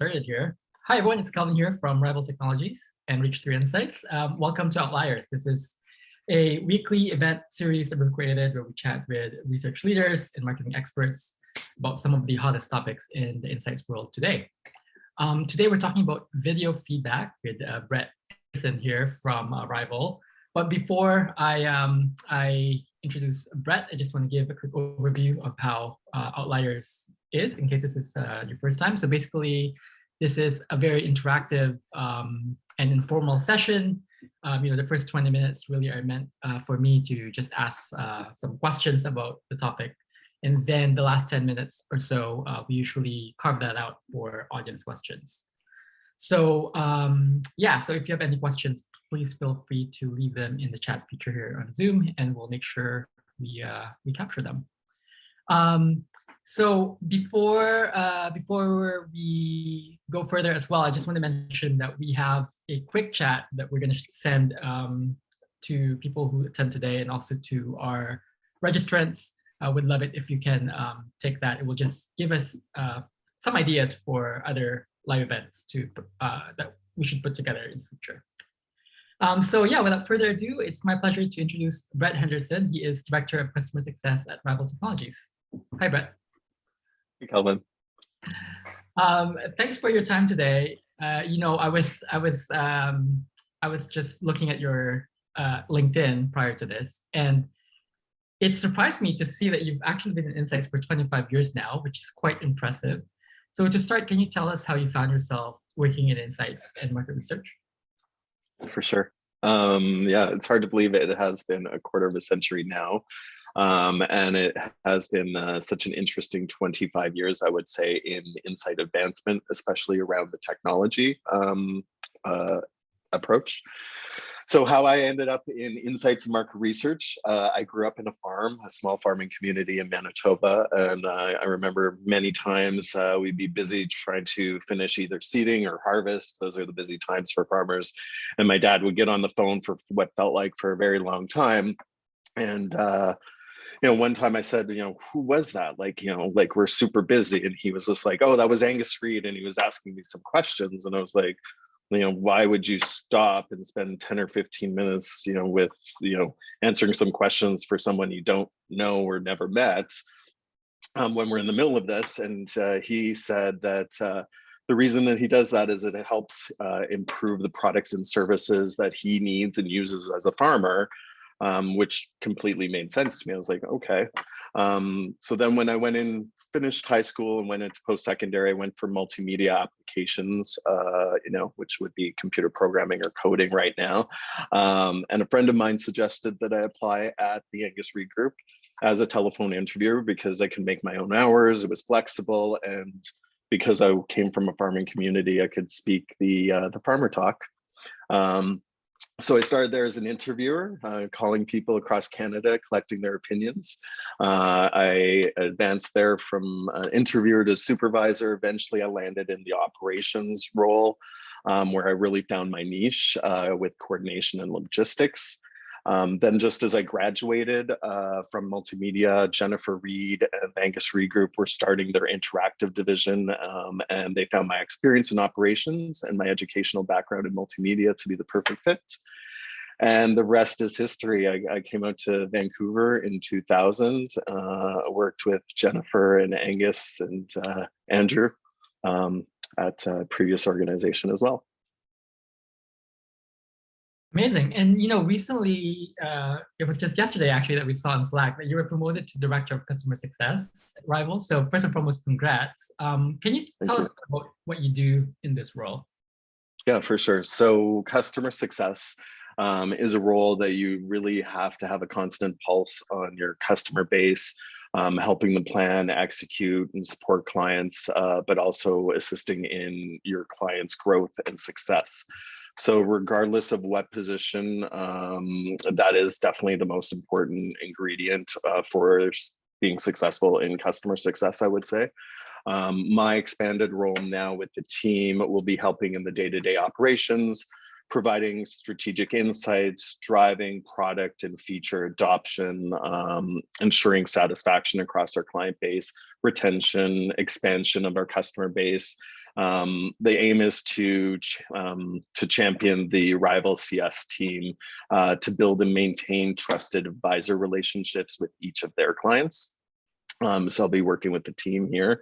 started here. Hi, everyone. It's Kelvin here from Rival Technologies and Reach 3 Insights. Welcome to Outliers. This is a weekly event series that we've created where we chat with research leaders and marketing experts about some of the hottest topics in the insights world today. Today, we're talking about video feedback with Brett Henderson here from Rival. But before I introduce Brett, I just want to give a quick overview of how Outliers is, in case this is your first time. So basically, this is a very interactive and informal session. The first 20 minutes really are meant for me to just ask some questions about the topic. And then the last 10 minutes or so, we usually carve that out for audience questions. So so if you have any questions, please feel free to leave them in the chat feature here on Zoom, and we'll make sure we capture them. So before we go further as well, I just want to mention that we have a quick chat that we're going to send to people who attend today and also to our registrants. I would love it if you can take that. It will just give us some ideas for other live events that we should put together in the future. Without further ado, it's my pleasure to introduce Brett Henderson. He is Director of Customer Success at Rival Technologies. Hi, Brett. Hey, Kelvin. Thanks for your time today. I was just looking at your LinkedIn prior to this, and it surprised me to see that you've actually been in Insights for 25 years now, which is quite impressive. So to start, can you tell us how you found yourself working in Insights and market research? For sure. It's hard to believe it has been a quarter of a century now. And it has been such an interesting 25 years, I would say, in insight advancement, especially around the technology approach. So how I ended up in insights and market research, I grew up in a small farming community in Manitoba. And I remember many times we'd be busy trying to finish either seeding or harvest. Those are the busy times for farmers. And my dad would get on the phone for what felt like for a very long time. And one time I said, who was that? Like we're super busy. And he was just like, oh, that was Angus Reid. And he was asking me some questions. And I was like, why would you stop and spend 10 or 15 minutes, with, answering some questions for someone you don't know or never met when we're in the middle of this? And he said that the reason that he does that is that it helps improve the products and services that he needs and uses as a farmer, which completely made sense to me. I was like, okay. So then when I finished high school and went into post-secondary, I went for multimedia applications, which would be computer programming or coding right now. And a friend of mine suggested that I apply at the Angus Reid Group as a telephone interviewer because I can make my own hours. It was flexible. And because I came from a farming community, I could speak the farmer talk. So I started there as an interviewer, calling people across Canada, collecting their opinions. I advanced there from interviewer to supervisor. Eventually, I landed in the operations role, where I really found my niche with coordination and logistics. Then just as I graduated from multimedia, Jennifer Reid and the Angus Reid Group were starting their interactive division, and they found my experience in operations and my educational background in multimedia to be the perfect fit. And the rest is history. I came out to Vancouver in 2000, worked with Jennifer and Angus and Andrew at a previous organization as well. Amazing. And recently, it was just yesterday actually that we saw on Slack that you were promoted to Director of Customer Success at Rival. So first and foremost, congrats. Can you tell us about what you do in this role? Yeah, for sure. So customer success is a role that you really have to have a constant pulse on your customer base, helping them plan, execute, and support clients, but also assisting in your clients' growth and success. So regardless of what position, that is definitely the most important ingredient for being successful in customer success, I would say. My expanded role now with the team will be helping in the day-to-day operations, providing strategic insights, driving product and feature adoption, ensuring satisfaction across our client base, retention, expansion of our customer base, The aim is to champion the rival CS team to build and maintain trusted advisor relationships with each of their clients. So I'll be working with the team here,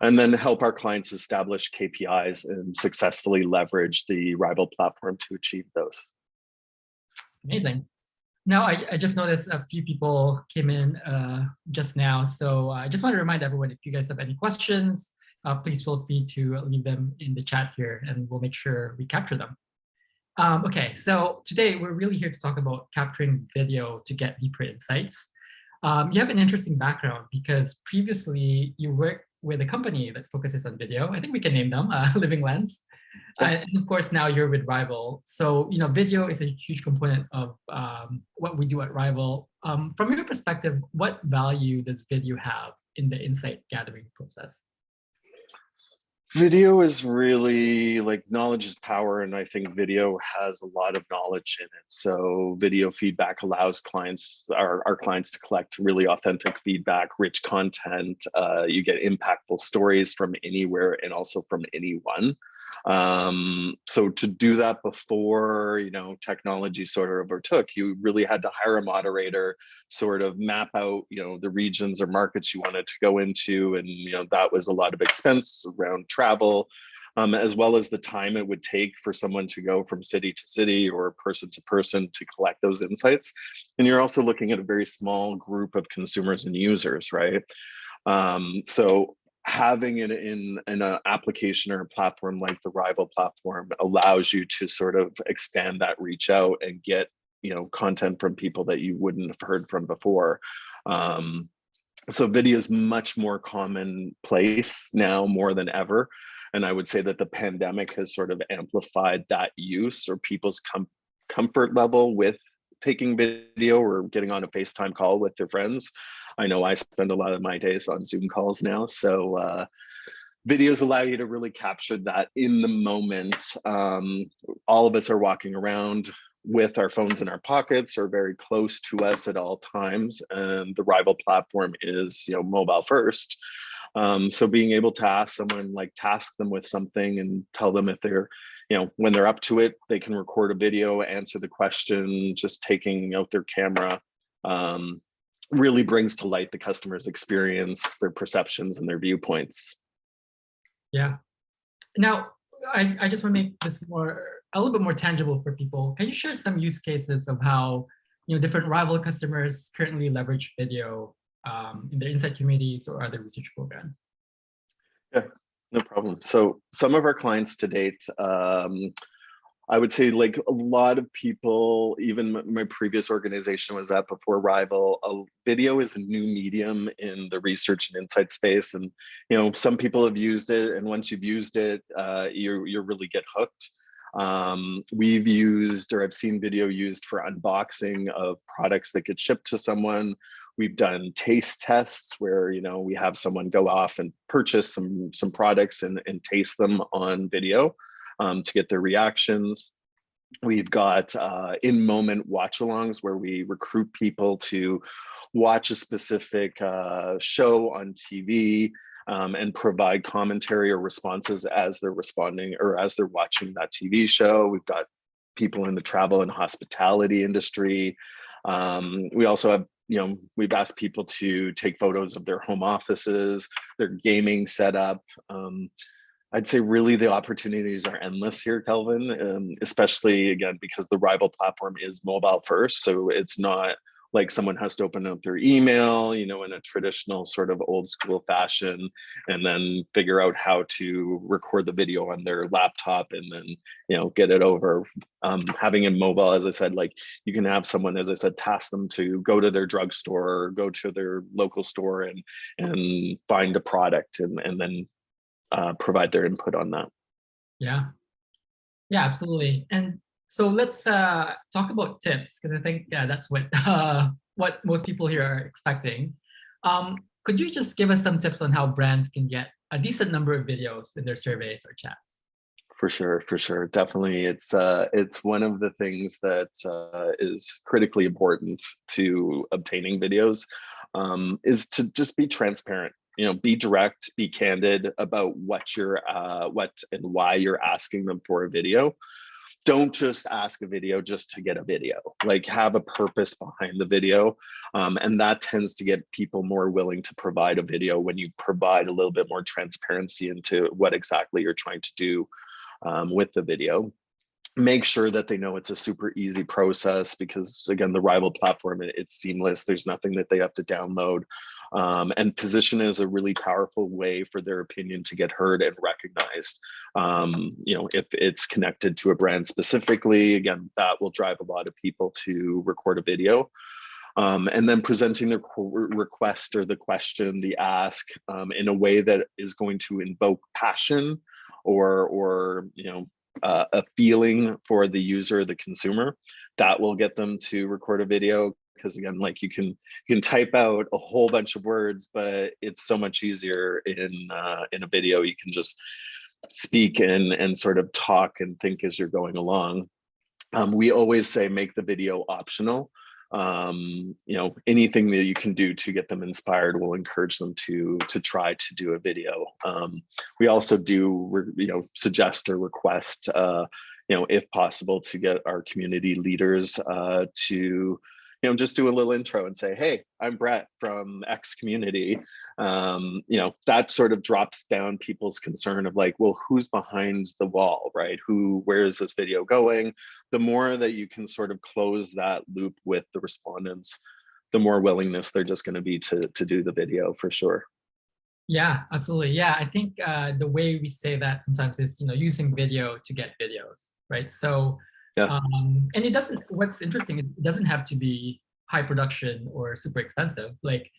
and then help our clients establish KPIs and successfully leverage the rival platform to achieve those. Amazing. Now, I just noticed a few people came in just now. So I just want to remind everyone, if you guys have any questions, please feel free to leave them in the chat here and we'll make sure we capture them. Okay, so today we're really here to talk about capturing video to get deeper insights. You have an interesting background because previously you worked with a company that focuses on video. I think we can name them, Living Lens. And of course, now you're with Rival. So, video is a huge component of what we do at Rival. From your perspective, what value does video have in the insight gathering process? Video is really like knowledge is power, and I think video has a lot of knowledge in it. So video feedback allows our clients to collect really authentic feedback, rich content. You get impactful stories from anywhere and also from anyone. So to do that before, technology sort of overtook, you really had to hire a moderator, sort of map out, the regions or markets you wanted to go into. And, that was a lot of expense around travel, as well as the time it would take for someone to go from city to city or person to person to collect those insights. And you're also looking at a very small group of consumers and users, right? So having it in an application or a platform like the Rival platform allows you to sort of expand that reach out and get, content from people that you wouldn't have heard from before. So video is much more commonplace now more than ever. And I would say that the pandemic has sort of amplified that use or people's comfort level with taking video or getting on a FaceTime call with their friends. I know I spend a lot of my days on Zoom calls now. So videos allow you to really capture that in the moment. All of us are walking around with our phones in our pockets or very close to us at all times. And the Rival platform is, mobile first. So being able to ask someone, task them with something and tell them if they're, when they're up to it, they can record a video, answer the question, just taking out their camera, really brings to light the customer's experience, their perceptions, and their viewpoints. Yeah. Now, I just want to make this a little bit more tangible for people. Can you share some use cases of how different Rival customers currently leverage video in their insight communities or other research programs? Yeah, no problem. So some of our clients to date, I would say a lot of people, even my previous organization was at before Rival, video is a new medium in the research and insight space. And, some people have used it, and once you've used it, you really get hooked. We've used, or I've seen video used for unboxing of products that get shipped to someone. We've done taste tests where, we have someone go off and purchase some products and taste them on video to get their reactions. We've got in-moment watch-alongs where we recruit people to watch a specific show on TV and provide commentary or responses as they're responding or as they're watching that TV show. We've got people in the travel and hospitality industry. We also have, we've asked people to take photos of their home offices, their gaming setup. I'd say really the opportunities are endless here, Kelvin, especially again, because the Rival platform is mobile first. So it's not like someone has to open up their email, in a traditional sort of old school fashion, and then figure out how to record the video on their laptop and then, get it over. Having it mobile, as I said, you can have someone, as I said, task them to go to their drugstore or go to their local store and find a product and then provide their input on that. Yeah, absolutely. And so let's talk about tips, because I think that's what most people here are expecting. Could you just give us some tips on how brands can get a decent number of videos in their surveys or chats? For sure. Definitely. It's one of the things that is critically important to obtaining videos. is to just be transparent. Be direct, be candid about what and why you're asking them for a video. Don't just ask a video just to get a video. Like, have a purpose behind the video. And that tends to get people more willing to provide a video when you provide a little bit more transparency into what exactly you're trying to do with the video. Make sure that they know it's a super easy process, because again, the Rival platform, it's seamless. There's nothing that they have to download. And position is a really powerful way for their opinion to get heard and recognized. If it's connected to a brand specifically, again, that will drive a lot of people to record a video. And then presenting the request or the question, the ask, in a way that is going to invoke passion or a feeling for the user, the consumer, that will get them to record a video. Because again, like you can type out a whole bunch of words, but it's so much easier in a video. You can just speak and sort of talk and think as you're going along. We always say make the video optional. Anything that you can do to get them inspired will encourage them to try to do a video. We also do suggest or request if possible, to get our community leaders to just do a little intro and say, hey, I'm Brett from X community. That sort of drops down people's concern of like, well, who's behind the wall, right? Where is this video going? The more that you can sort of close that loop with the respondents, the more willingness they're just going to be to do the video, for sure. Yeah, absolutely. Yeah, I think the way we say that sometimes is, using video to get videos, right? So, yeah. And it doesn't, what's interesting, it doesn't have to be high production or super expensive. Like,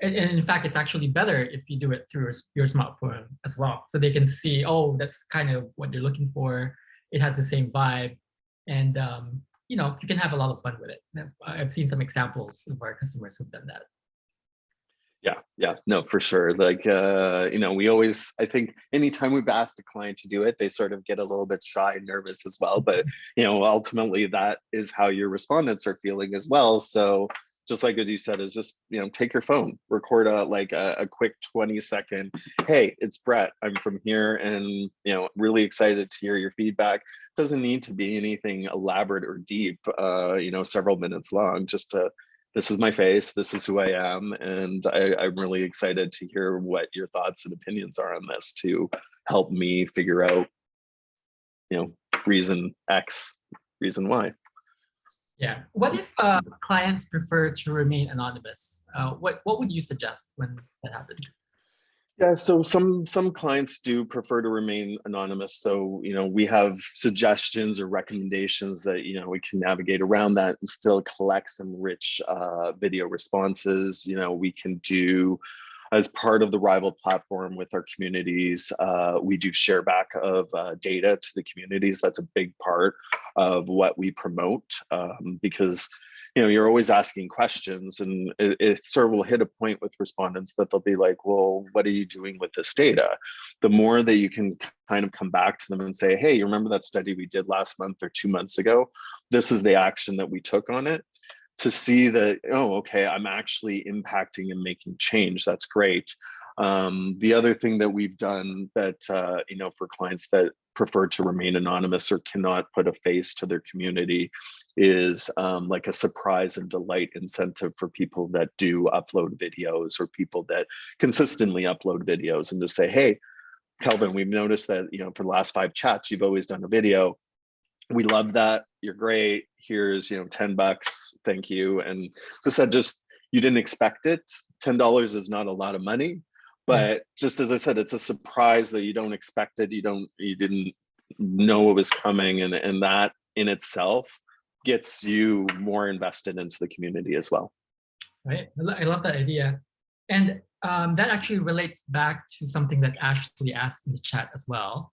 and in fact, it's actually better if you do it through your smartphone as well. So they can see, oh, that's kind of what they're looking for. It has the same vibe. And, you can have a lot of fun with it. I've seen some examples of our customers who've done that. Yeah, no, for sure. Like, we always, I think anytime we've asked a client to do it, they sort of get a little bit shy and nervous as well. But, ultimately that is how your respondents are feeling as well. So just like as you said, is just, take your phone, record a quick 20-second, hey, it's Brett, I'm from here, and, really excited to hear your feedback. Doesn't need to be anything elaborate or deep, several minutes long, just to, this is my face, this is who I am, and I'm really excited to hear what your thoughts and opinions are on this to help me figure out, reason X, reason Y. Yeah. What if clients prefer to remain anonymous? What would you suggest when that happens? Yeah, so some clients do prefer to remain anonymous. So, we have suggestions or recommendations that, we can navigate around that and still collect some rich video responses. We can do, as part of the Rival platform with our communities, we do share back of data to the communities. That's a big part of what we promote, because you're always asking questions, and it sort of will hit a point with respondents that they'll be like, well, what are you doing with this data? The more that you can kind of come back to them and say, hey, you remember that study we did last month or 2 months ago? This is the action that we took on it, to see that, oh, okay, I'm actually impacting and making change. That's great. The other thing that we've done that, for clients that prefer to remain anonymous or cannot put a face to their community is like a surprise and delight incentive for people that do upload videos, or people that consistently upload videos, and to say, hey, Kelvin, we've noticed that, for the last 5 chats, you've always done a video. We love that. You're great. Here's, $10. Thank you. And as I said, just, you didn't expect it. $10 is not a lot of money, but just as I said, it's a surprise that you don't expect it. You didn't know it was coming. And that in itself gets you more invested into the community as well. Right. I love that idea. And that actually relates back to something that Ashley asked in the chat as well,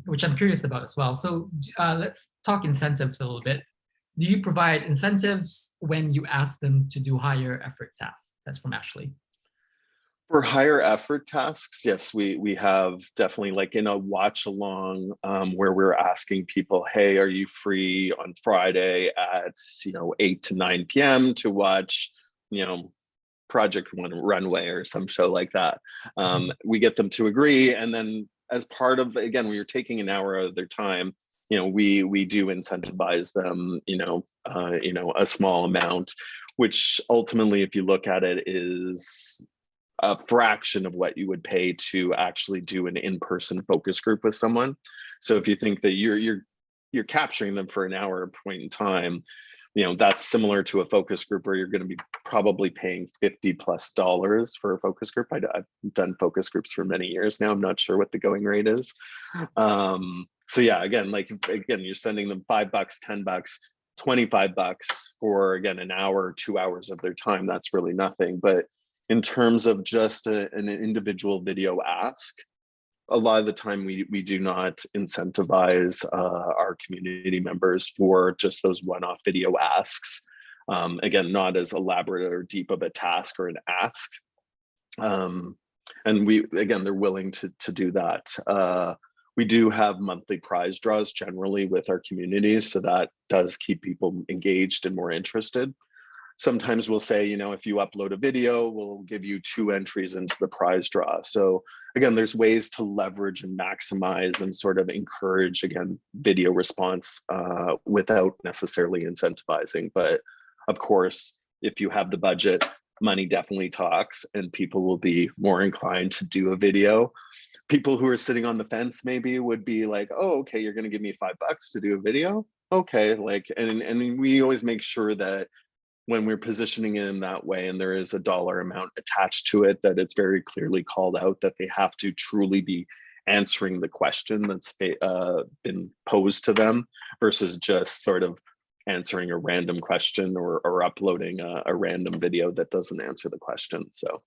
which I'm curious about as well. So let's talk incentives a little bit. Do you provide incentives when you ask them to do higher effort tasks? That's from Ashley. For higher effort tasks, yes, we have definitely, like in a watch along, where we're asking people, hey, are you free on Friday at 8 to 9 p.m. to watch Project One Runway or some show like that. We get them to agree, and then as part of, again, we are taking an hour out of their time, we do incentivize them, a small amount, which ultimately, if you look at it, is a fraction of what you would pay to actually do an in-person focus group with someone. So if you think that you're capturing them for an hour point in time, that's similar to a focus group where you're going to be probably paying $50+ for a focus group. I've done focus groups for many years now. I'm not sure what the going rate is. So yeah, again, you're sending them $5, $10, $25 for, again, an hour, 2 hours of their time. That's really nothing. But in terms of just an individual video ask, a lot of the time we do not incentivize our community members for just those one-off video asks. Again, not as elaborate or deep of a task or an ask. And they're willing to do that. We do have monthly prize draws generally with our communities, so that does keep people engaged and more interested. Sometimes we'll say, if you upload a video, we'll give you 2 entries into the prize draw. So again, there's ways to leverage and maximize and sort of encourage, again, video response without necessarily incentivizing. But of course, if you have the budget, money definitely talks, and people will be more inclined to do a video. People who are sitting on the fence maybe would be like, oh, okay, you're going to give me $5 to do a video. Okay. And we always make sure that when we're positioning it in that way, and there is a dollar amount attached to it, that it's very clearly called out that they have to truly be answering the question that's been posed to them, versus just sort of answering a random question or uploading a random video that doesn't answer the question. So,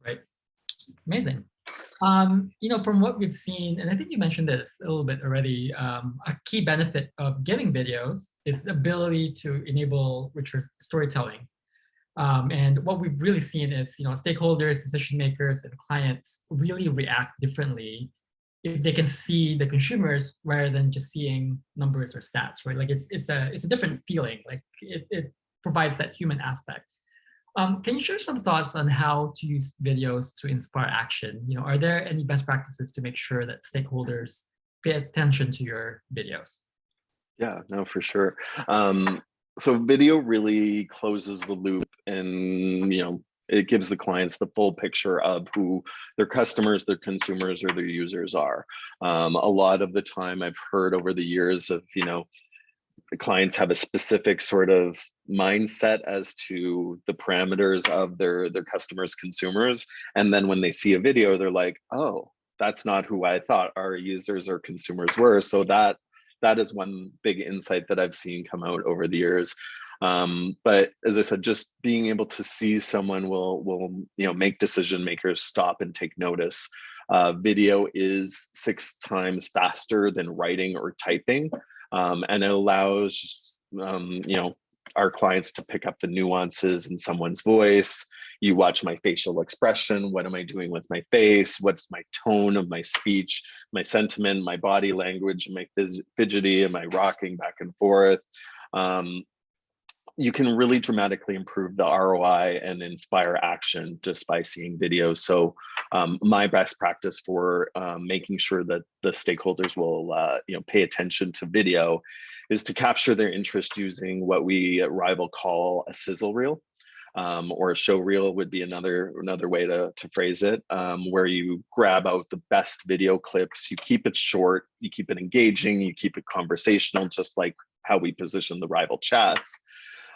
right, amazing. From what we've seen, and I think you mentioned this a little bit already, a key benefit of getting videos is the ability to enable richer storytelling. And what we've really seen is, stakeholders, decision makers, and clients really react differently if they can see the consumers rather than just seeing numbers or stats, right? Like it's a different feeling. Like it provides that human aspect. Can you share some thoughts on how to use videos to inspire action? Are there any best practices to make sure that stakeholders pay attention to your videos? Yeah, no, for sure. So video really closes the loop, and it gives the clients the full picture of who their customers, their consumers, or their users are. A lot of the time I've heard over the years of, the clients have a specific sort of mindset as to the parameters of their customers, consumers. And then when they see a video, they're like, oh, that's not who I thought our users or consumers were. So that is one big insight that I've seen come out over the years. But as I said, just being able to see someone will make decision makers stop and take notice. Video is 6 times faster than writing or typing. And it allows our clients to pick up the nuances in someone's voice. You watch my facial expression. What am I doing with my face? What's my tone of my speech, my sentiment, my body language? Am I fidgety? Am I rocking back and forth? You can really dramatically improve the ROI and inspire action just by seeing videos. So my best practice for making sure that the stakeholders will pay attention to video is to capture their interest using what we at Rival call a sizzle reel. Or a show reel would be another way to phrase it, where you grab out the best video clips, you keep it short, you keep it engaging, you keep it conversational, just like how we position the Rival chats.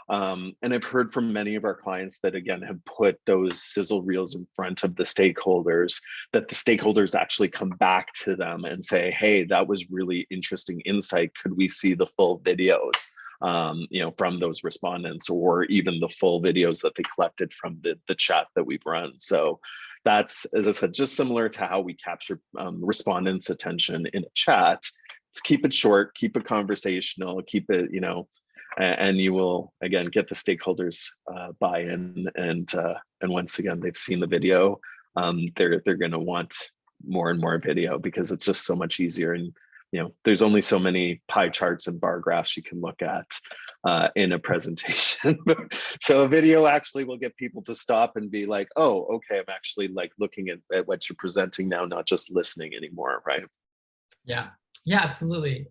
And I've heard from many of our clients that, again, have put those sizzle reels in front of the stakeholders, that the stakeholders actually come back to them and say, hey, that was really interesting insight. Could we see the full videos? From those respondents, or even the full videos that they collected from the chat that we've run. So that's, as I said, just similar to how we capture respondents' attention in a chat. Let's keep it short, keep it conversational, keep it, and you will, again, get the stakeholders buy-in. And once again, they've seen the video, they're going to want more and more video, because it's just so much easier. And there's only so many pie charts and bar graphs you can look at in a presentation. So a video actually will get people to stop and be like, oh, okay, I'm actually like looking at what you're presenting now, not just listening anymore, right? Yeah, yeah, absolutely.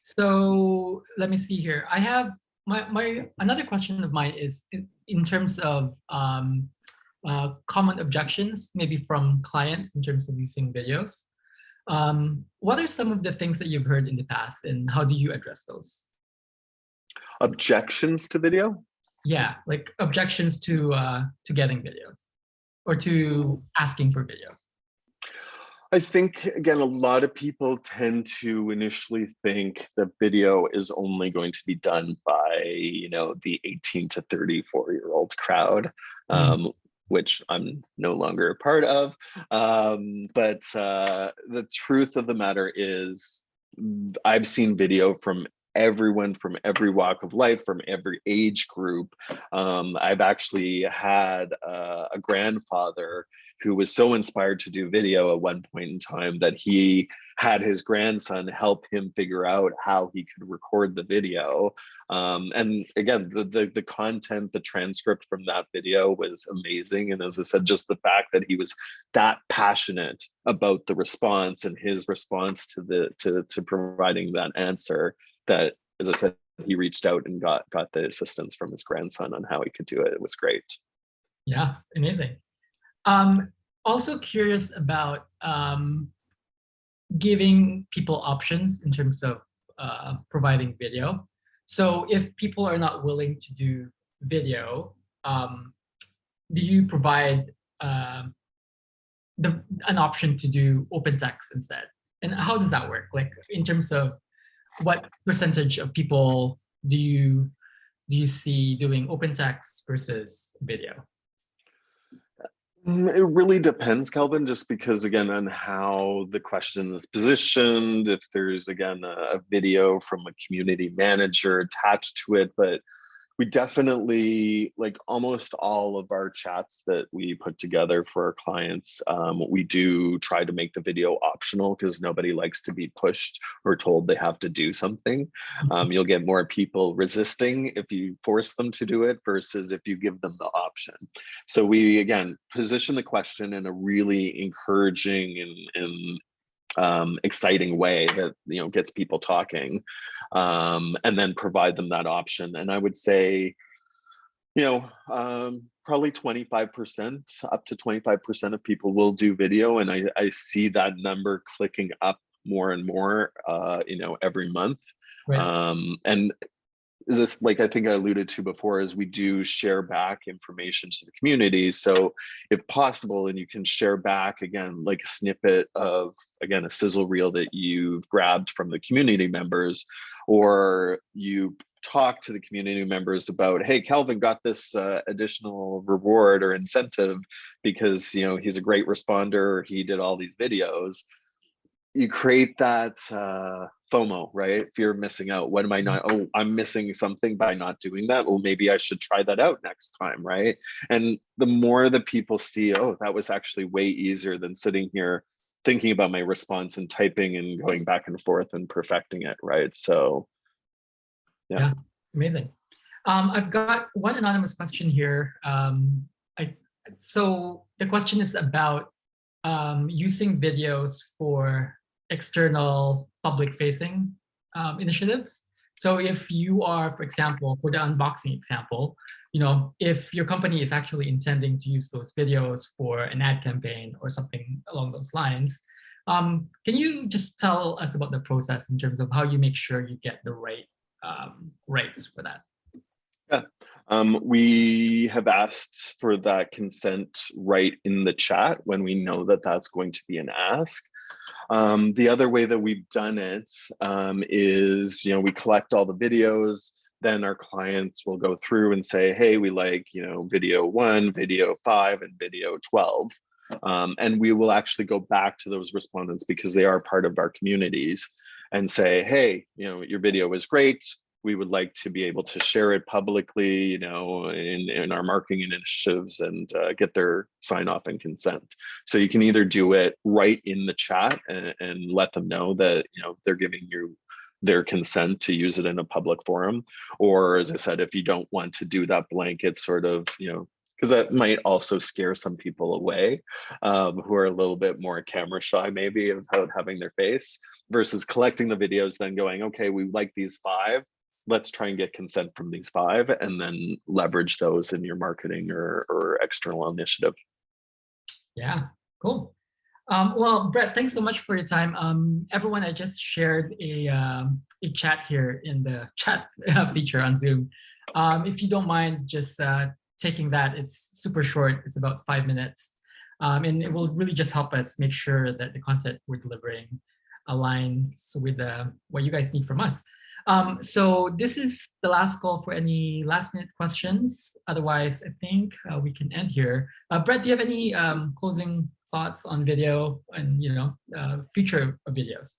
So let me see here. I have my another question of mine is in terms of common objections, maybe from clients in terms of using videos. What are some of the things that you've heard in the past, and how do you address those? Objections to video? Yeah, like objections to getting videos or to asking for videos. I think, again, a lot of people tend to initially think that video is only going to be done by, the 18 to 34-year-old crowd, which I'm no longer a part of. But the truth of the matter is I've seen video from everyone from every walk of life, from every age group. I've actually had a grandfather who was so inspired to do video at one point in time that he had his grandson help him figure out how he could record the video. And again, the content, the transcript from that video was amazing. And as I said, just the fact that he was that passionate about the response and his response to providing that answer, that, as I said, he reached out and got the assistance from his grandson on how he could do it. It was great. Yeah, amazing. Also curious about giving people options in terms of providing video. So if people are not willing to do video, do you provide an option to do open text instead? And how does that work? Like in terms of what percentage of people do you see doing open text versus video? It really depends, Kelvin, just because, again, on how the question is positioned, if there's, again, a video from a community manager attached to it. But we definitely, like almost all of our chats that we put together for our clients, we do try to make the video optional because nobody likes to be pushed or told they have to do something. You'll get more people resisting if you force them to do it versus if you give them the option. So we, again, position the question in a really encouraging and exciting way that gets people talking, and then provide them that option. And I would say, probably 25%, up to 25% of people will do video, and I see that number clicking up more and more, every month. Right. And is this, like I think I alluded to before, is we do share back information to the community. So if possible, and you can share back, again, like a snippet of, again, a sizzle reel that you've grabbed from the community members, or you talk to the community members about, hey, Kelvin got this additional reward or incentive because, he's a great responder, he did all these videos. You create that FOMO, right? Fear of missing out. What am I not? Oh, I'm missing something by not doing that. Well, maybe I should try that out next time, right? And the more that people see, oh, that was actually way easier than sitting here thinking about my response and typing and going back and forth and perfecting it, right? So, yeah. Amazing. I've got one anonymous question here. So the question is about using videos for external public-facing initiatives. So if you are, for example, for the unboxing example, if your company is actually intending to use those videos for an ad campaign or something along those lines, can you just tell us about the process in terms of how you make sure you get the right rights for that? Yeah. We have asked for that consent right in the chat when we know that that's going to be an ask. The other way that we've done it is, we collect all the videos, then our clients will go through and say, hey, we like, video 1, video 5, and video 12. And we will actually go back to those respondents because they are part of our communities and say, hey, your video is great. we would like to be able to share it publicly, you know, in our marketing initiatives and get their sign off and consent. So you can either do it right in the chat and let them know that, you know, they're giving you their consent to use it in a public forum. Or as I said, if you don't want to do that blanket sort of, you know, because that might also scare some people away who are a little bit more camera shy maybe without having their face, versus collecting the videos, then going, okay, we like these 5, let's try and get consent from these 5 and then leverage those in your marketing or external initiative. Yeah, cool. Well, Brett, thanks so much for your time. Everyone, I just shared a chat here in the chat feature on Zoom. If you don't mind just taking that, it's super short. It's about 5 minutes. And it will really just help us make sure that the content we're delivering aligns with what you guys need from us. So this is the last call for any last minute questions. Otherwise, I think we can end here. Brett, do you have any closing thoughts on video and, you know, future of videos?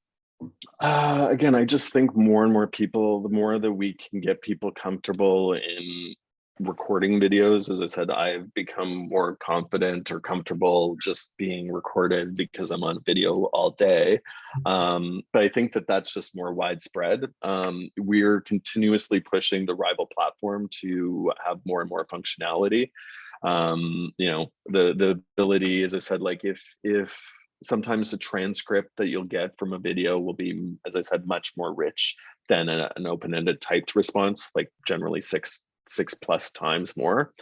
Again, I just think more and more people, the more that we can get people comfortable in recording videos, as I said, I've become more confident or comfortable just being recorded because I'm on video all day. But I think that that's just more widespread. We're continuously pushing the Rival platform to have more and more functionality. You know, the ability, as I said, like if sometimes the transcript that you'll get from a video will be, as I said, much more rich than an open-ended typed response, like generally six plus times more.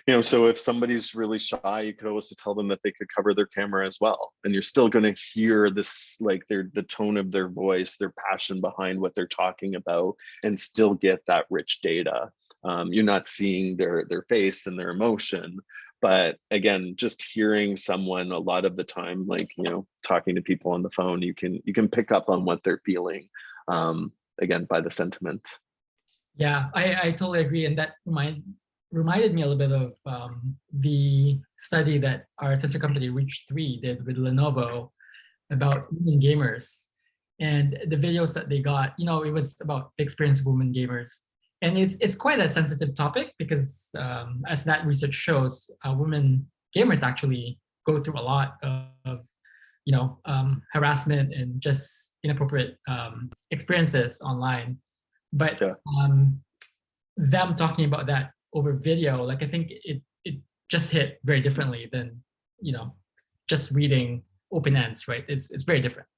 You know, so if somebody's really shy, you could always tell them that they could cover their camera as well, and you're still going to hear this, like the tone of their voice, their passion behind what they're talking about, and still get that rich data. You're not seeing their face and their emotion, but again, just hearing someone a lot of the time, like, you know, talking to people on the phone, you can pick up on what they're feeling, again, by the sentiment. Yeah, I totally agree. And that reminded me a little bit of the study that our sister company Reach3 did with Lenovo about women gamers. And the videos that they got, you know, it was about the experience of women gamers. And it's quite a sensitive topic because as that research shows, women gamers actually go through a lot of you know, harassment and just inappropriate experiences online. But Yeah. them talking about that over video, like I think it just hit very differently than, you know, just reading open ends, right? It's very different.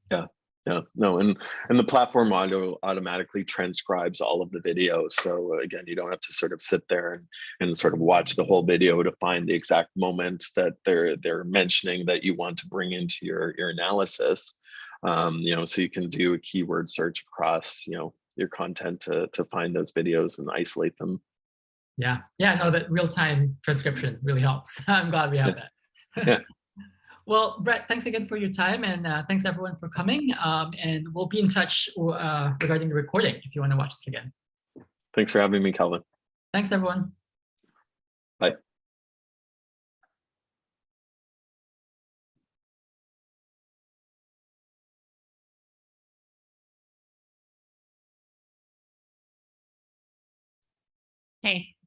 Yeah. Yeah, no, and the platform automatically transcribes all of the videos. So again, you don't have to sort of sit there and sort of watch the whole video to find the exact moment that they're mentioning that you want to bring into your analysis. You know, so you can do a keyword search across, you know, your content to find those videos and isolate them. Yeah, no, that real-time transcription really helps. I'm glad we have that. Yeah. Well, Brett, thanks again for your time, and thanks everyone for coming. And we'll be in touch regarding the recording if you want to watch this again. Thanks for having me, Kelvin. Thanks, everyone. Bye. Hey.